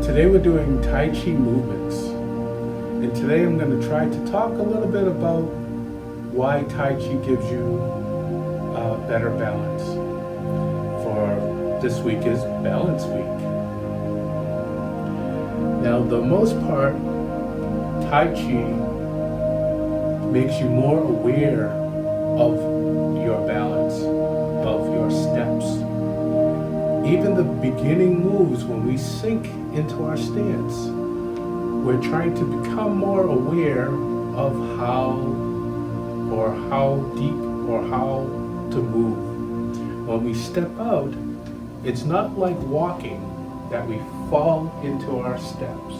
Today we're doing Tai Chi movements. And today I'm going to try to talk a little bit about why Tai Chi gives you better balance. For this week is Balance Week. Now, the most part, Tai Chi makes you more aware of your balance, of your steps. Even the beginning moves, when we sink into our stance, we're trying to become more aware of how deep or how to move. When we step out, it's not like walking that we fall into our steps.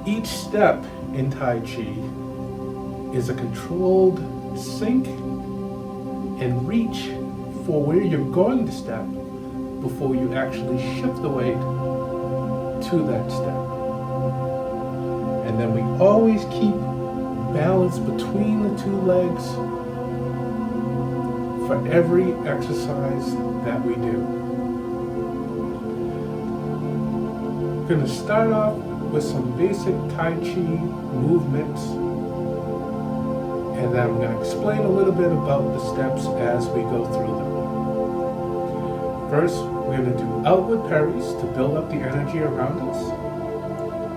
Each step in Tai Chi is a controlled sink and reach for where you're going to step before you actually shift the weight to that step. And then we always keep balance between the two legs for every exercise that we do. We're going to start off with some basic Tai Chi movements, and then I'm going to explain a little bit about the steps as we go through them. First, we're going to do outward parries to build up the energy around us.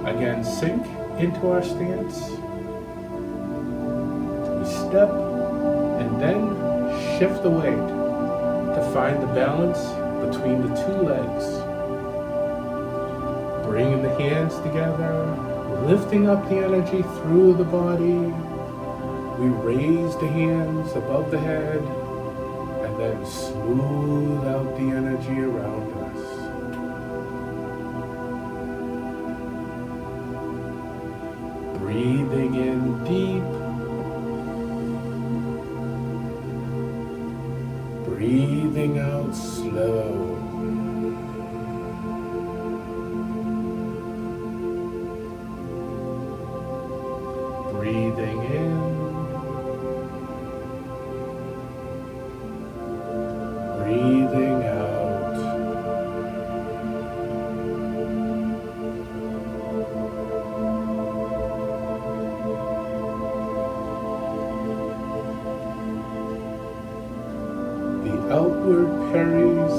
Again, sink into our stance. We step and then shift the weight to find the balance between the two legs. Bringing the hands together, lifting up the energy through the body. We raise the hands above the head and then smooth out the energy around us. Breathing in deep. Breathing out slow. Breathing in. Breathing out. The outward parries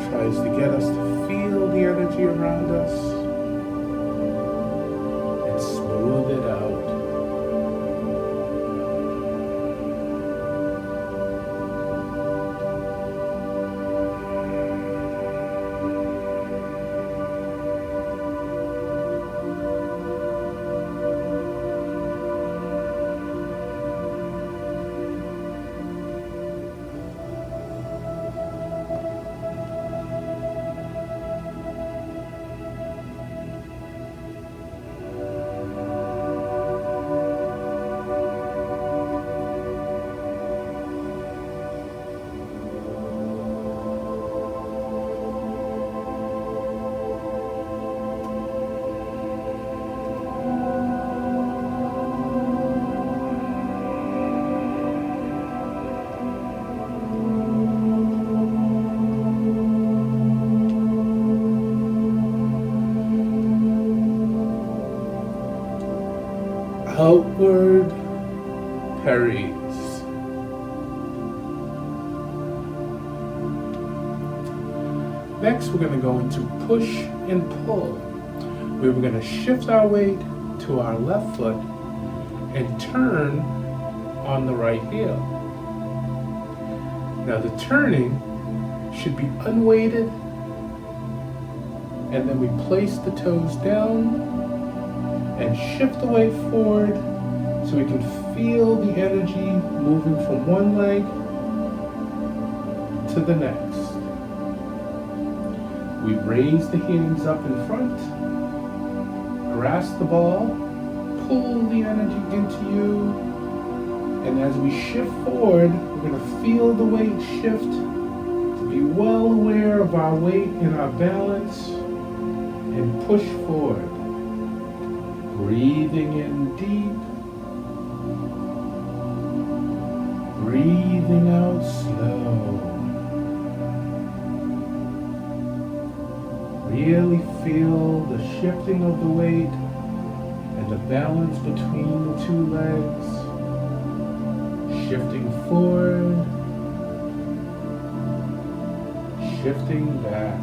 tries to get us to feel the energy around us and smooth it out. Outward parries. Next, we're going to go into push and pull. We're going to shift our weight to our left foot and turn on the right heel. Now, the turning should be unweighted, and then we place the toes down and shift the weight forward so we can feel the energy moving from one leg to the next. We raise the hands up in front, grasp the ball, pull the energy into you, and as we shift forward, we're going to feel the weight shift to be well aware of our weight and our balance and push forward. Breathing in deep, breathing out slow. really feel the shifting of the weight and the balance between the two legs, shifting forward, shifting back.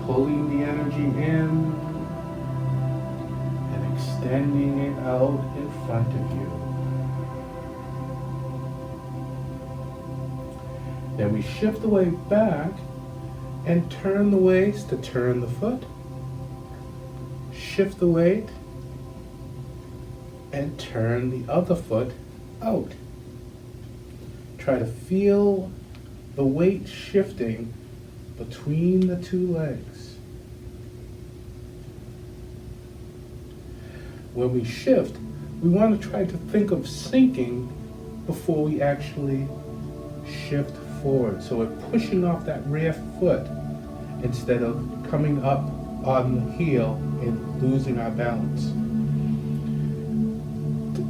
Pulling the energy in and extending it out in front of you. Then we shift the weight back and turn the waist to turn the foot. Shift the weight and turn the other foot out. Try to feel the weight shifting between the two legs. When we shift, we want to try to think of sinking before we actually shift forward. So we're pushing off that rear foot instead of coming up on the heel and losing our balance.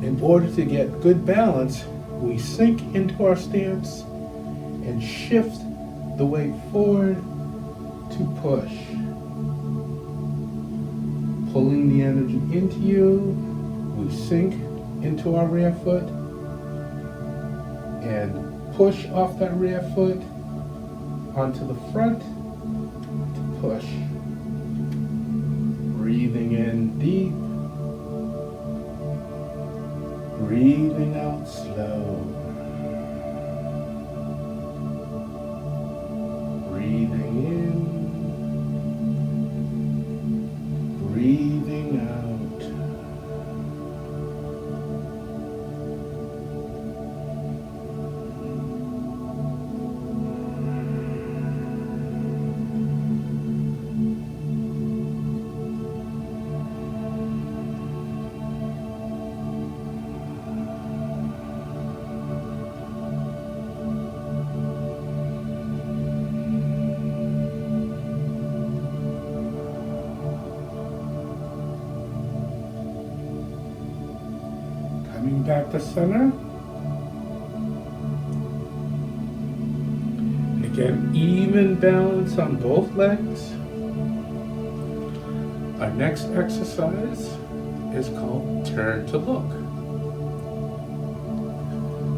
In order to get good balance, we sink into our stance and shift the weight forward to push. Pulling the energy into you, we sink into our rear foot and push off that rear foot onto the front to push. Breathing in deep, breathing out slow. Breathing in, breathing out. Coming back to center. Again, even balance on both legs. Our next exercise is called Turn to Look.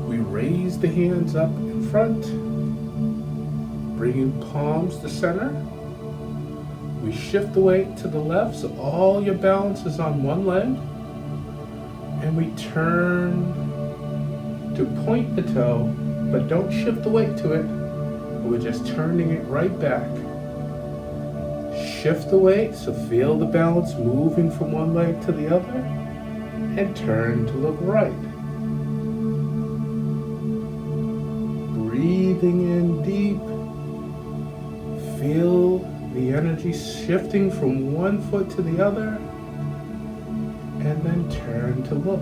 We raise the hands up in front, bringing palms to center. We shift the weight to the left so all your balance is on one leg. And we turn to point the toe, but don't shift the weight to it. We're just turning it right back. Shift the weight, so feel the balance moving from one leg to the other, and turn to look right. Breathing in deep, feel the energy shifting from one foot to the other, and then turn to look.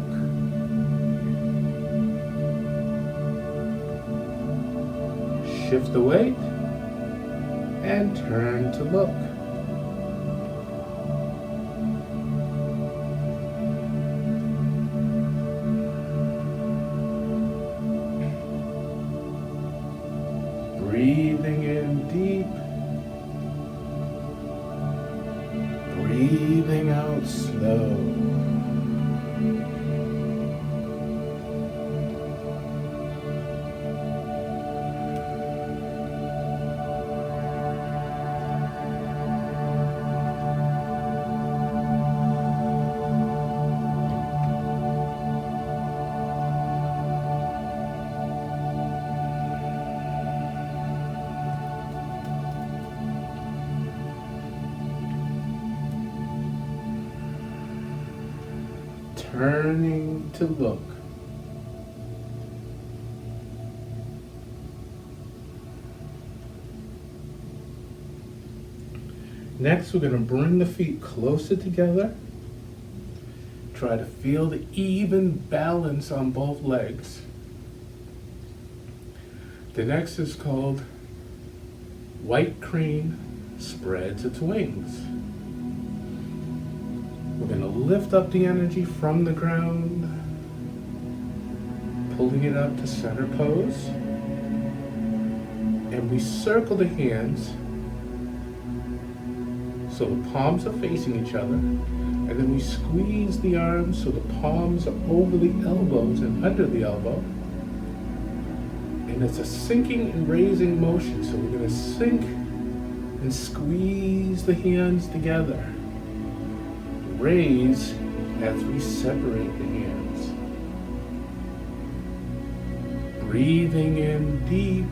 Shift the weight and turn to look. Breathing in deep, breathing out slow. Turning to look. Next, we're going to bring the feet closer together. Try to feel the even balance on both legs. The next is called White Crane Spreads Its Wings. We're going to lift up the energy from the ground pulling it up to center pose. And we circle the hands so the palms are facing each other. And then we squeeze the arms so the palms are over the elbows and under the elbow. And it's a sinking and raising motion. So we're going to sink and squeeze the hands together. Raise as we separate the hands. Breathing in deep.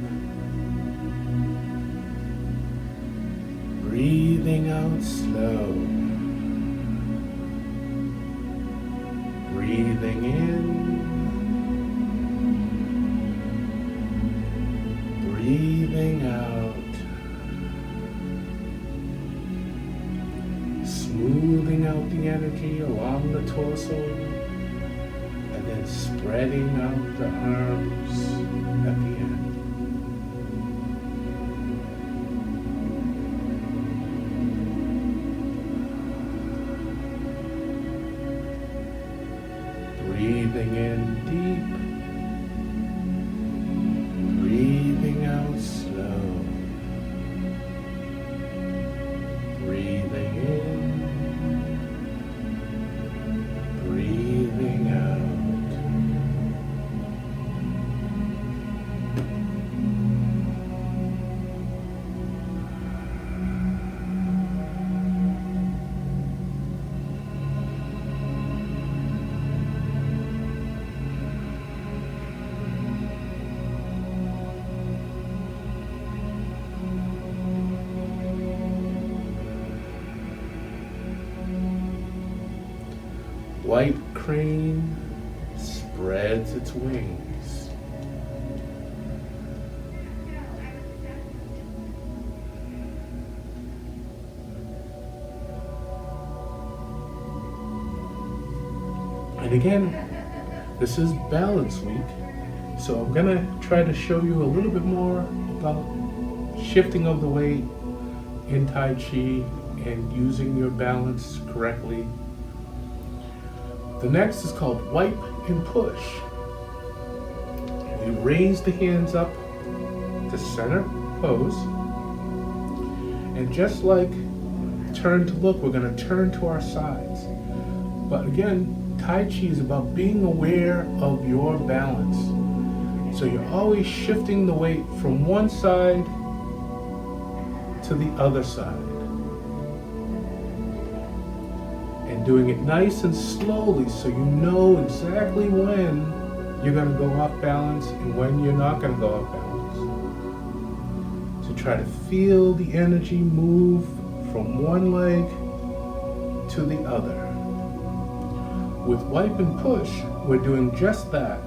Breathing out slow. Breathing in. Breathing out. Smoothing out the energy along the torso. And then spreading out the arms at the end. Breathing in deep, breathing out slow, breathing in, breathing out. White crane spreads its wings. And again, this is balance week, so I'm gonna try to show you a little bit more about shifting of the weight in Tai Chi and using your balance correctly. The next is called wipe and push. You raise the hands up to center pose. And just like turn to look, we're going to turn to our sides. But again, Tai Chi is about being aware of your balance. So you're always shifting the weight from one side to the other side. And doing it nice and slowly so you know exactly when you're going to go off balance and when you're not going to go off balance. So try to feel the energy move from one leg to the other. With wipe and push, we're doing just that.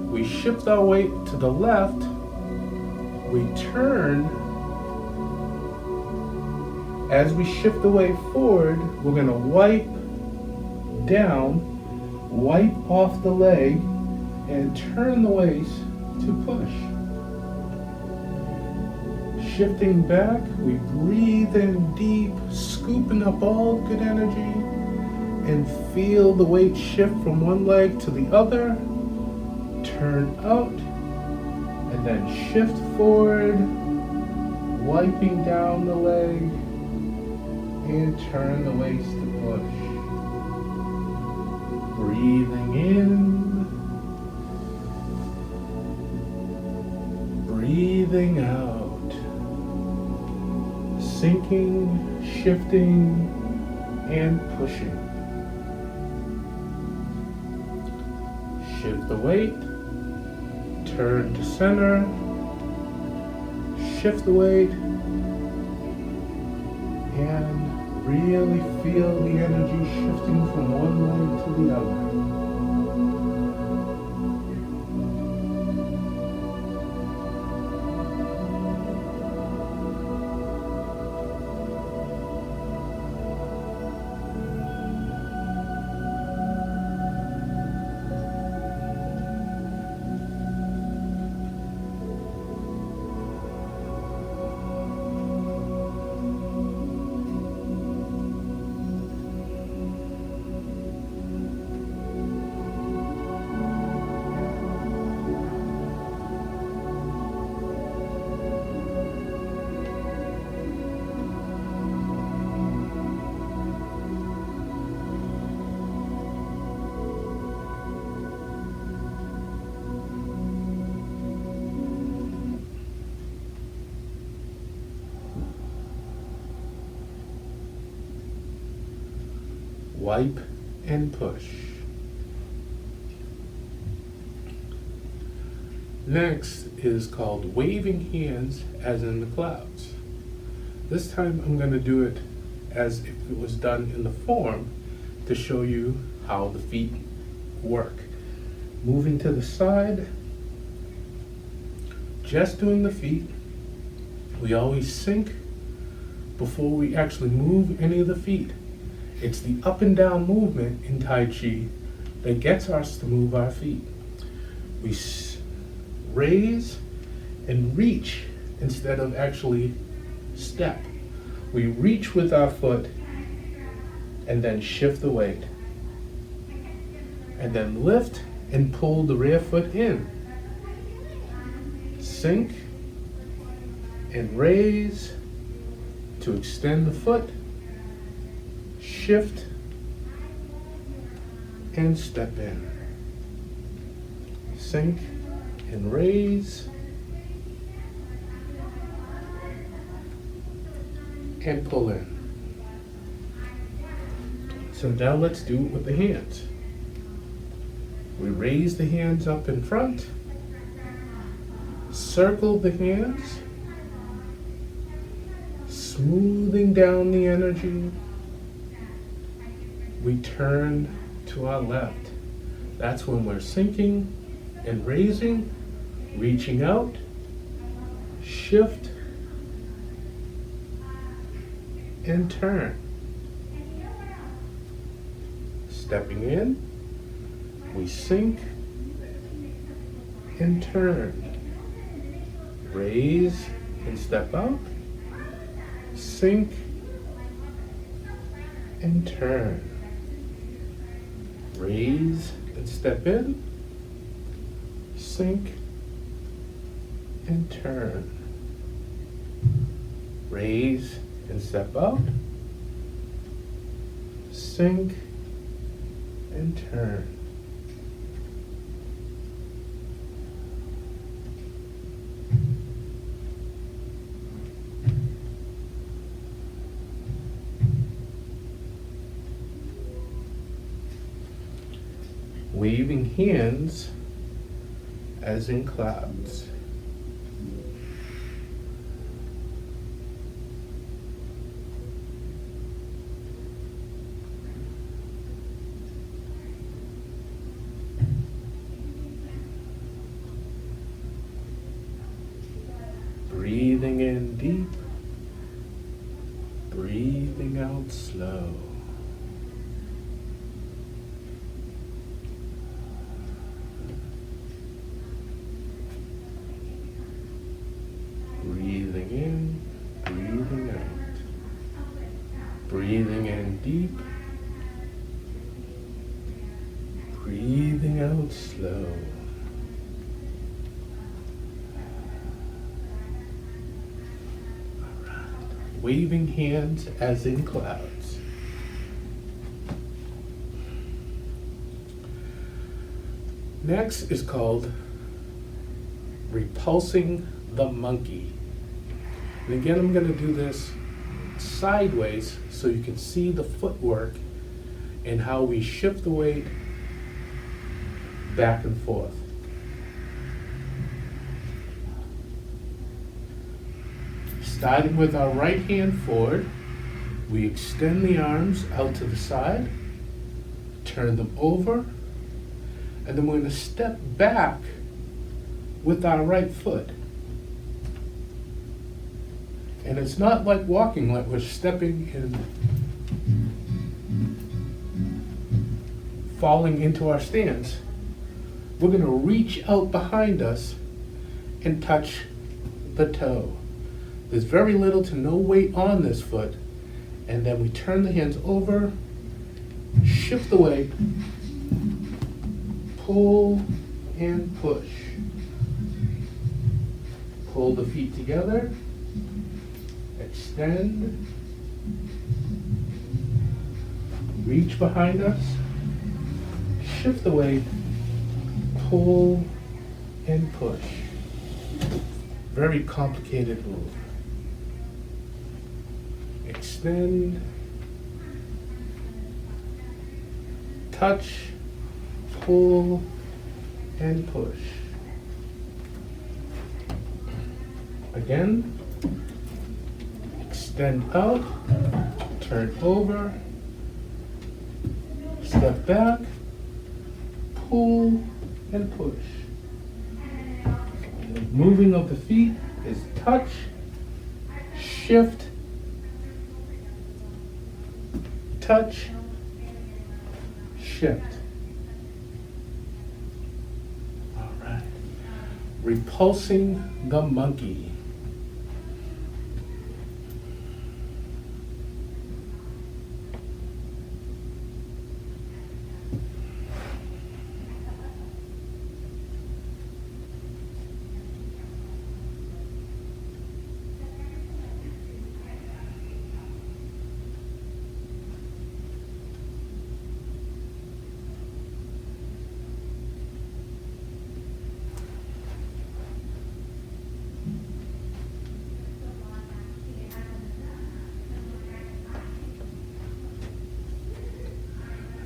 We shift our weight to the left, we turn. As we shift the weight forward, we're going to wipe down, wipe off the leg, and turn the waist to push. Shifting back, we breathe in deep, scooping up all good energy, and feel the weight shift from one leg to the other, turn out, and then shift forward, wiping down the leg, and turn the waist to push. Breathing in, breathing out, sinking, shifting, and pushing. Shift the weight, turn to center, shift the weight, and really feel the energy shifting from one leg to the other. Wipe and push. Next is called waving hands as in the clouds. This time I'm going to do it as if it was done in the form to show you how the feet work. Moving to the side, just doing the feet. We always sync before we actually move any of the feet. It's the up and down movement in Tai Chi that gets us to move our feet. We raise and reach instead of actually step. We reach with our foot and then shift the weight. And then lift and pull the rear foot in. Sink and raise to extend the foot. Shift and step in. Sink and raise and pull in. So now let's do it with the hands. We raise the hands up in front, circle the hands, smoothing down the energy. We turn to our left. That's when we're sinking and raising, reaching out, shift, and turn. Stepping in, we sink and turn. Raise and step out, sink and turn. Raise and step in, sink and turn. Raise and step out, sink and turn. Waving hands as in clouds. Breathing in deep, breathing out slow. Breathing in, breathing out. Breathing in deep, breathing out slow. All right. Waving hands as in clouds. Next is called repulsing the monkey. And again, I'm going to do this sideways so you can see the footwork and how we shift the weight back and forth. Starting with our right hand forward, we extend the arms out to the side, turn them over, and then we're going to step back with our right foot. And it's not like walking, like we're stepping and falling into our stance. We're going to reach out behind us and touch the toe. There's very little to no weight on this foot. And then we turn the hands over, shift the weight, pull and push. Pull the feet together, extend, reach behind us, shift the weight, pull and push. Very complicated move. Extend, touch, pull, and push. Again, extend out, turn over, step back, pull, and push. The moving of the feet is touch, shift, touch, shift. All right. Repulsing the monkey.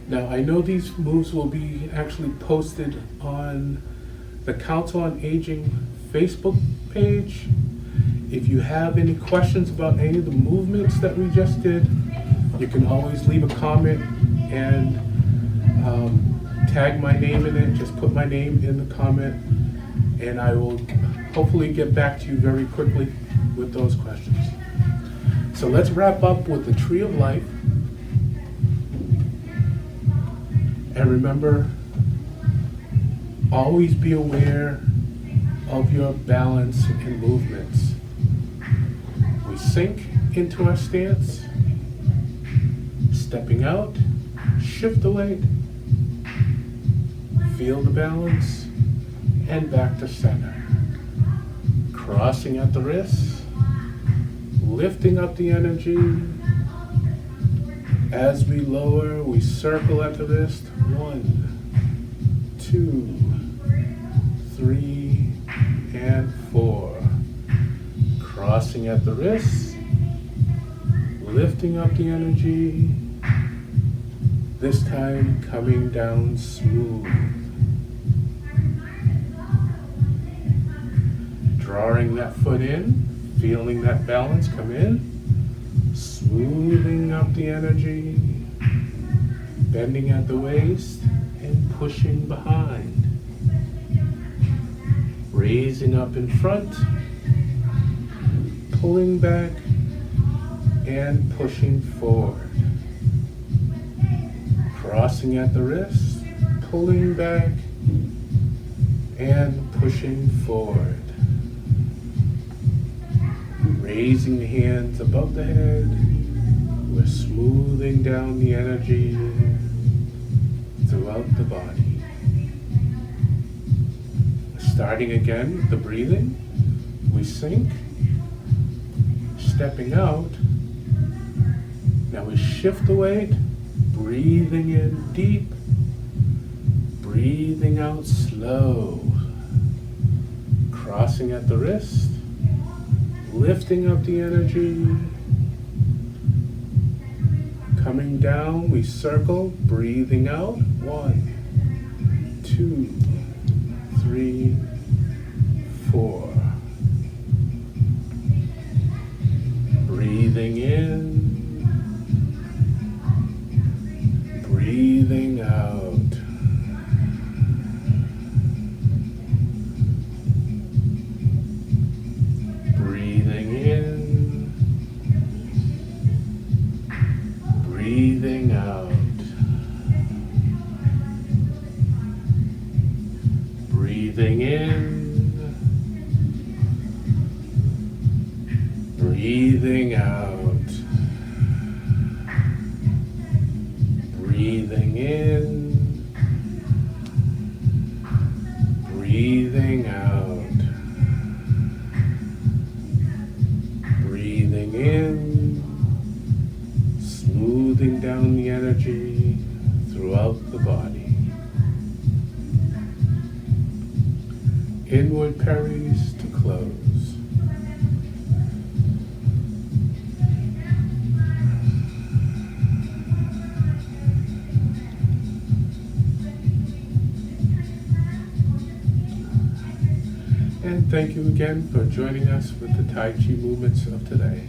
Now, I know these moves will be actually posted on the Council on Aging Facebook page. If you have any questions about any of the movements that we just did, you can always leave a comment and tag my name in it. Just put my name in the comment, and I will hopefully get back to you very quickly with those questions. So let's wrap up with the Tree of Life. And remember, always be aware of your balance and movements. We sink into our stance, stepping out, shift the weight, feel the balance, and back to center. Crossing at the wrists, lifting up the energy. As we lower, we circle at the wrist. 1, 2, 3, and 4. Crossing at the wrists, lifting up the energy. This time coming down smooth. Drawing that foot in, feeling that balance come in. Smoothing up the energy, bending at the waist and pushing behind. Raising up in front, pulling back and pushing forward. Crossing at the wrist, pulling back and pushing forward. Raising the hands above the head. We're smoothing down the energy throughout the body. Starting again with the breathing, we sink, stepping out. Now we shift the weight, breathing in deep, breathing out slow. Crossing at the wrist, lifting up the energy. Coming down, we circle, breathing out. 1, 2, 3, 4. Breathing in, breathing out. Breathing in, breathing out. Breathing in, breathing out. Breathing in, breathing out. Breathing in, smoothing down the energy throughout the body. Inward parries to close. thank you again for joining us with the Tai Chi movements of today.